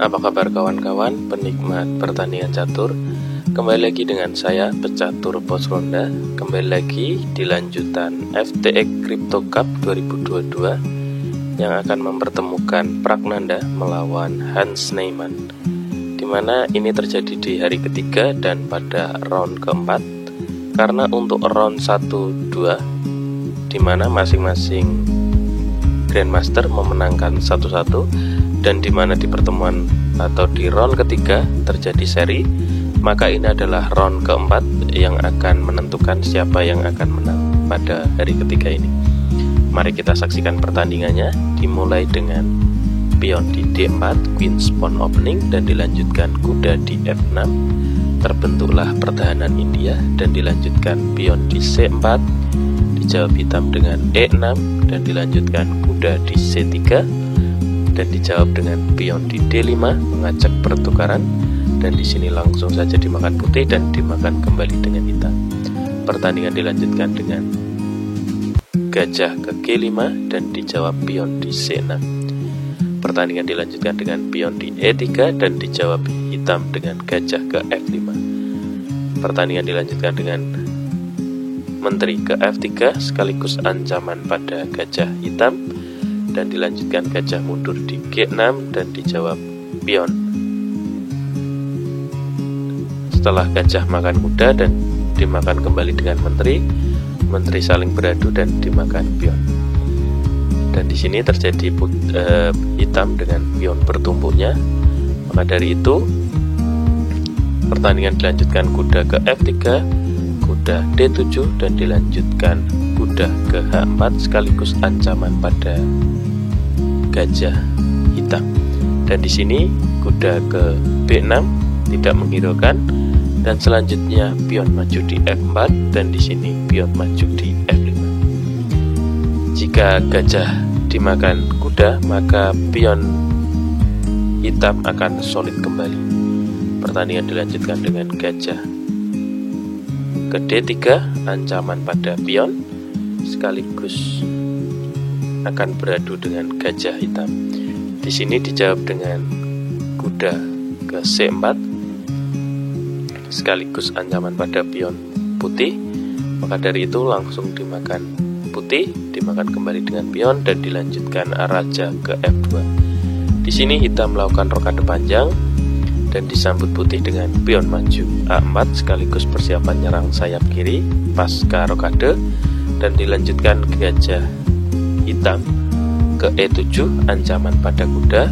Apa kabar kawan-kawan penikmat pertandingan catur? Kembali lagi dengan saya, pecatur Pos Ronda. Kembali lagi di lanjutan FTX Crypto Cup 2022 yang akan mempertemukan Pragnanda melawan Hans Niemann, dimana ini terjadi di hari ketiga dan pada round keempat. Karena untuk round 1-2 dimana masing-masing Grandmaster memenangkan satu-satu, dan dimana di pertemuan atau di round ketiga terjadi seri, maka ini adalah round keempat yang akan menentukan siapa yang akan menang pada hari ketiga ini. Mari kita saksikan pertandingannya, dimulai dengan pion di D4, Queen Pawn opening, dan dilanjutkan kuda di F6. Terbentuklah pertahanan India dan dilanjutkan pion di C4, dijawab hitam dengan E6 dan dilanjutkan kuda di C3 dan dijawab dengan pion di D5 mengajak pertukaran, dan di sini langsung saja dimakan putih dan dimakan kembali dengan hitam. Pertandingan dilanjutkan dengan gajah ke G5 dan dijawab pion di C6. Pertandingan dilanjutkan dengan pion di E3 dan dijawab hitam dengan gajah ke F5. Pertandingan dilanjutkan dengan menteri ke F3 sekaligus ancaman pada gajah hitam, dan dilanjutkan gajah mundur di G6 dan dijawab pion. Setelah gajah makan kuda dan dimakan kembali dengan menteri saling beradu dan dimakan pion. Dan di sini terjadi hitam dengan pion bertumpuknya. Maka dari itu pertandingan dilanjutkan kuda ke F3, kuda D7 dan dilanjutkan kuda ke H4 sekaligus ancaman pada gajah hitam. Dan di sini kuda ke B6 tidak menghiraukan, dan selanjutnya pion maju di F4 dan di sini pion maju di F5. Jika gajah dimakan kuda, maka pion hitam akan solid kembali. Pertandingan dilanjutkan dengan gajah ke D3, ancaman pada pion sekaligus akan beradu dengan gajah hitam. Di sini dijawab dengan kuda ke C4 sekaligus ancaman pada pion putih. Maka dari itu langsung dimakan putih, dimakan kembali dengan pion dan dilanjutkan raja ke F2. Di sini hitam melakukan rokade panjang dan disambut putih dengan pion maju A4 sekaligus persiapan nyerang sayap kiri pasca rokade, dan dilanjutkan gajah hitam ke E7 ancaman pada kuda,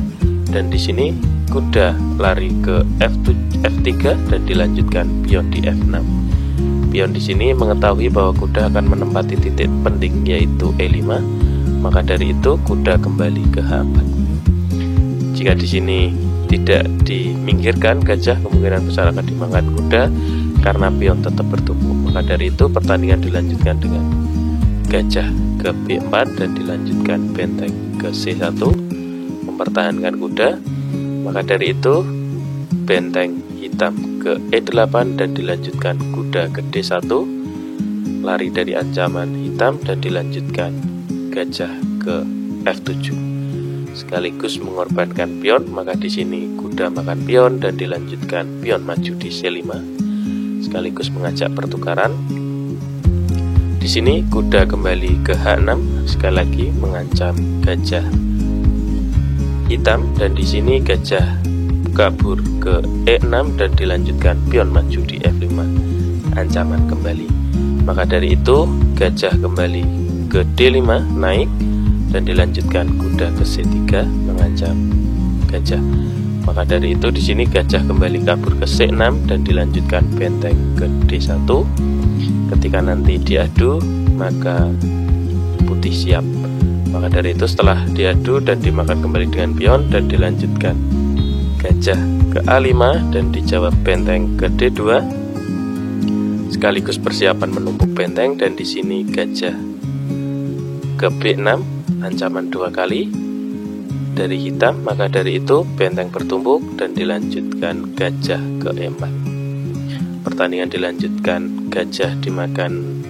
dan di sini kuda lari ke F3 dan dilanjutkan pion di F6. Pion di sini mengetahui bahwa kuda akan menempati titik penting yaitu E5, maka dari itu kuda kembali ke H4. Jika di sini tidak diminggirkan gajah, kemungkinan besar akan dimakan kuda karena pion tetap bertumpuk. Maka dari itu pertandingan dilanjutkan dengan gajah ke B4 dan dilanjutkan benteng ke C1 mempertahankan kuda. Maka dari itu benteng hitam ke E8 dan dilanjutkan kuda ke D1 lari dari ancaman hitam dan dilanjutkan gajah ke F7 sekaligus mengorbankan pion. Maka di sini kuda makan pion dan dilanjutkan pion maju di C5 sekaligus mengajak pertukaran. Di sini kuda kembali ke H6 sekali lagi mengancam gajah hitam, dan di sini gajah kabur ke E6 dan dilanjutkan pion maju di F5 ancaman kembali. Maka dari itu gajah kembali ke D5 naik dan dilanjutkan kuda ke C3 mengancam gajah. Maka dari itu di sini gajah kembali kabur ke C6 dan dilanjutkan benteng ke D1. Ketika nanti diadu, maka putih siap. Maka dari itu setelah diadu dan dimakan kembali dengan pion dan dilanjutkan gajah ke A5 dan dijawab benteng ke D2 sekaligus persiapan menumpuk benteng, dan di sini gajah ke B6 ancaman 2 kali dari hitam. Maka dari itu benteng bertumpuk dan dilanjutkan gajah ke E4. Pertandingan dilanjutkan gajah dimakan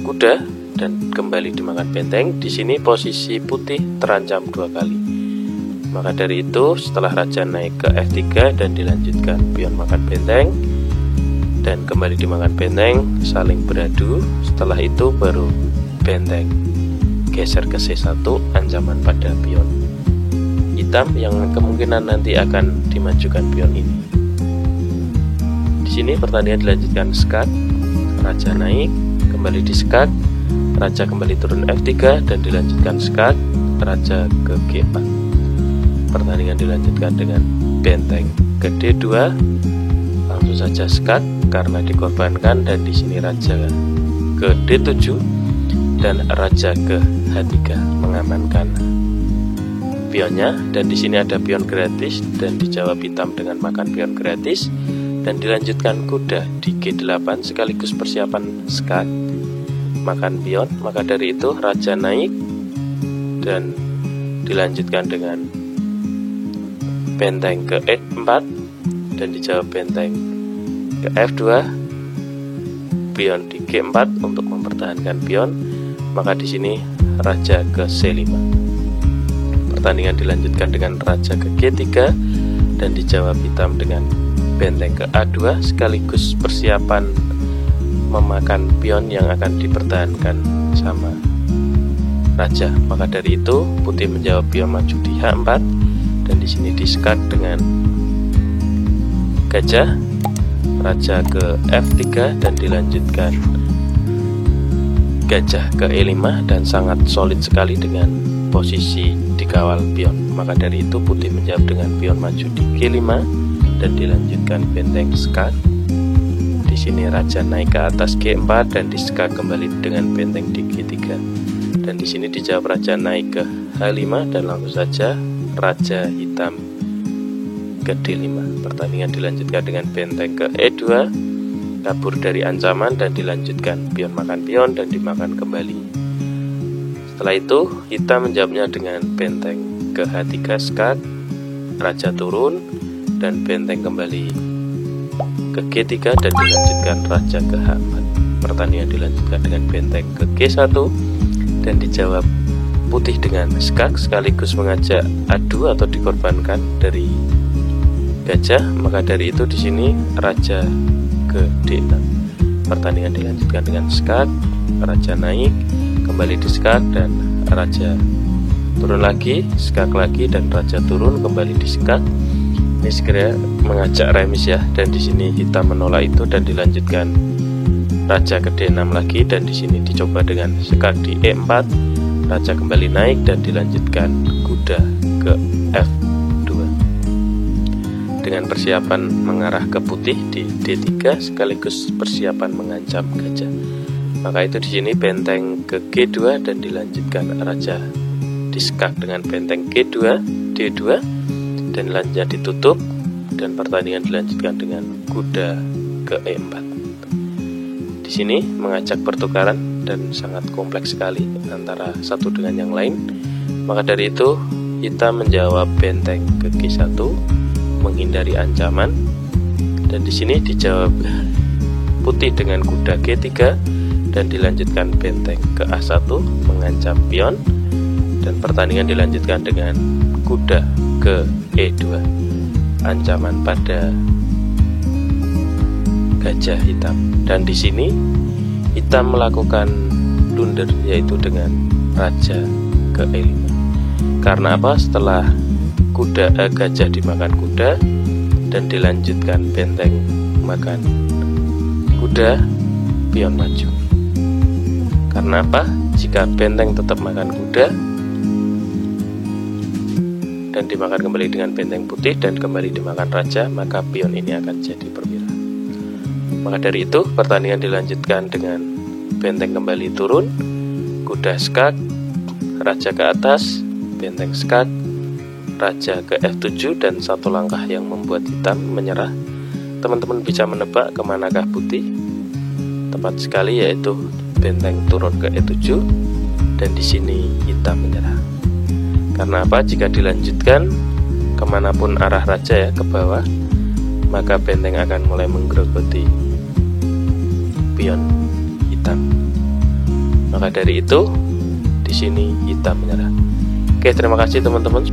kuda dan kembali dimakan benteng. Di sini posisi putih terancam 2 kali. Maka dari itu setelah raja naik ke F3 dan dilanjutkan pion makan benteng dan kembali dimakan benteng, saling beradu. Setelah itu baru benteng geser ke C1, ancaman pada pion hitam yang kemungkinan nanti akan dimajukan pion ini. Di sini pertandingan dilanjutkan skak, raja naik, kembali di skak, raja kembali turun F3 dan dilanjutkan skak, raja ke G4. Pertandingan dilanjutkan dengan benteng ke D2, langsung saja skak karena dikorbankan, dan di sini raja ke D7 dan raja ke H3 mengamankan pionnya, dan di sini ada pion gratis dan dijawab hitam dengan makan pion gratis, dan dilanjutkan kuda di G8 sekaligus persiapan skak makan pion. Maka dari itu raja naik dan dilanjutkan dengan benteng ke E4 dan dijawab benteng ke F2, pion di G4 untuk mempertahankan pion. Maka di sini raja ke C5. Pertandingan dilanjutkan dengan raja ke G3 dan dijawab hitam dengan benteng ke A2 sekaligus persiapan memakan pion yang akan dipertahankan sama raja. Maka dari itu putih menjawab pion maju di H4 dan di sini diskak dengan gajah, raja ke F3 dan dilanjutkan gajah ke E5 dan sangat solid sekali dengan posisi dikawal pion. Maka dari itu putih menjawab dengan pion maju di G5 dan dilanjutkan benteng skak. Di sini raja naik ke atas G4 dan diskak kembali dengan benteng di G3. Dan di sini dijawab raja naik ke H5 dan langsung saja raja hitam ke D5. Pertandingan dilanjutkan dengan benteng ke E2, kabur dari ancaman dan dilanjutkan pion makan pion dan dimakan kembali. Setelah itu hitam menjawabnya dengan benteng ke H3 skak, raja turun dan benteng kembali ke G3 dan dilanjutkan raja ke H4. Pertandingan dilanjutkan dengan benteng ke G1 dan dijawab putih dengan skak sekaligus mengajak adu atau dikorbankan dari gajah. Maka dari itu di sini raja ke D6. Pertandingan dilanjutkan dengan skak, raja naik, kembali di skak dan raja turun lagi, skak lagi dan raja turun, kembali di skak. Ini segera mengajak remis ya, dan di sini hitam menolak itu dan dilanjutkan raja ke D6 lagi, dan di sini dicoba dengan skak di E4, raja kembali naik dan dilanjutkan kuda ke F2 dengan persiapan mengarah ke putih di D3 sekaligus persiapan mengancam gajah. Maka itu di sini benteng ke G2 dan dilanjutkan raja diskak dengan benteng G2, D2 dan raja ditutup, dan pertandingan dilanjutkan dengan kuda ke E4. Di sini mengajak pertukaran dan sangat kompleks sekali antara satu dengan yang lain. Maka dari itu hitam menjawab benteng ke G1 menghindari ancaman, dan di sini dijawab putih dengan kuda G3 dan dilanjutkan benteng ke A1 mengancam pion, dan pertandingan dilanjutkan dengan kuda ke E2 ancaman pada gajah hitam. Dan di sini hitam melakukan blunder yaitu dengan raja ke E5. Karena apa? Setelah gajah dimakan kuda dan dilanjutkan benteng makan kuda, pion maju. Karena apa? Jika benteng tetap makan kuda dan dimakan kembali dengan benteng putih dan kembali dimakan raja, maka pion ini akan jadi perwira. Maka dari itu pertandingan dilanjutkan dengan benteng kembali turun, kuda skak, raja ke atas, benteng skak, raja ke F7 dan satu langkah yang membuat hitam menyerah. Teman-teman bisa menebak kemanakah putih? Tepat sekali, yaitu benteng turun ke E7 dan di sini hitam menyerah. Karena apa? Jika dilanjutkan kemanapun arah raja ya, ke bawah, maka benteng akan mulai menggerogoti pion hitam. Maka dari itu di sini hitam menyerah. Oke, terima kasih teman-teman.